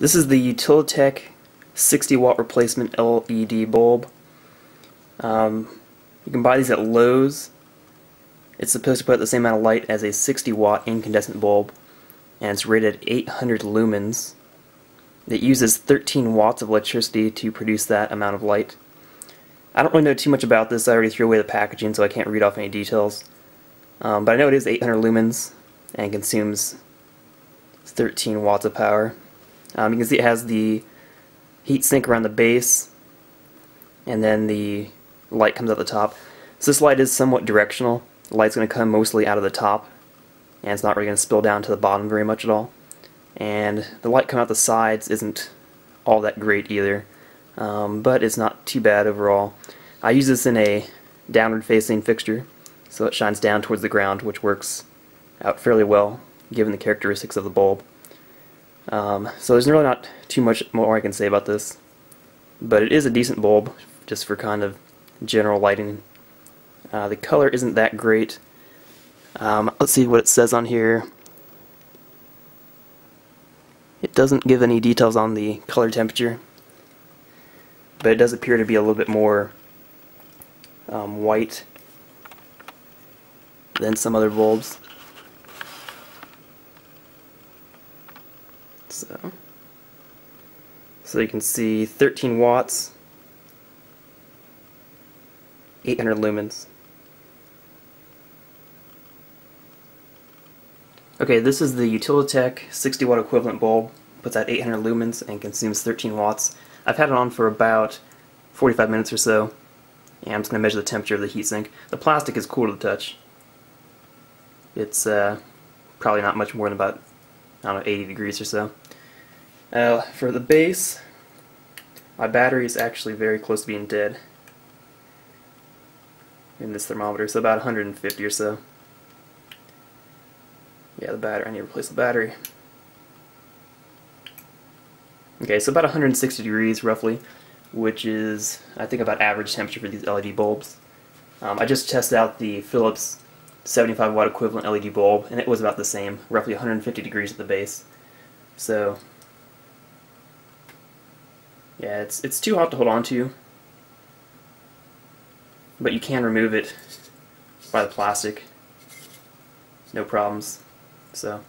This is the Utilitech 60 watt replacement LED bulb. You can buy these at Lowe's. It's supposed to put out the same amount of light as a 60 watt incandescent bulb, and it's rated at 800 lumens. It uses 13 watts of electricity to produce that amount of light. I don't really know too much about this. I already threw away the packaging, so I can't read off any details. But I know it is 800 lumens and consumes 13 watts of power. You can see it has the heat sink around the base, and then the light comes out the top. So this light is somewhat directional. The light's going to come mostly out of the top, and it's not really going to spill down to the bottom very much at all. And the light coming out the sides isn't all that great either, but it's not too bad overall. I use this in a downward facing fixture, so it shines down towards the ground, which works out fairly well given the characteristics of the bulb. So there's really not too much more I can say about this, but it is a decent bulb just for kind of general lighting. The color isn't that great. Let's see what it says on here. It doesn't give any details on the color temperature, but it does appear to be a little bit more white than some other bulbs. So you can see 13 watts, 800 lumens. Okay, this is the Utilitech 60 watt equivalent bulb. Puts out 800 lumens and consumes 13 watts. I've had it on for about 45 minutes or so, and I'm just going to measure the temperature of the heatsink. The plastic is cool to the touch. It's probably not much more than about, I don't know, 80 degrees or so. For the base, my battery is actually very close to being dead in this thermometer, so about 150 or so. Yeah, the battery, I need to replace the battery. Okay, so about 160 degrees roughly, which is, I think, about average temperature for these LED bulbs. I just tested out the Philips 75 watt equivalent LED bulb, and it was about the same, roughly 150 degrees at the base. So, yeah, it's too hot to hold on to, but you can remove it by the plastic, no problems. So,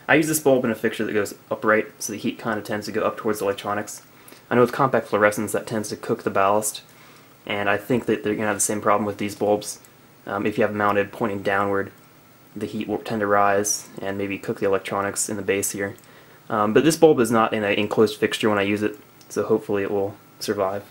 I use this bulb in a fixture that goes upright, so the heat kind of tends to go up towards the electronics. I know with compact fluorescence that tends to cook the ballast, and I think that they're going to have the same problem with these bulbs. If you have them mounted pointing downward, the heat will tend to rise and maybe cook the electronics in the base here. But this bulb is not in an enclosed fixture when I use it, so hopefully it will survive.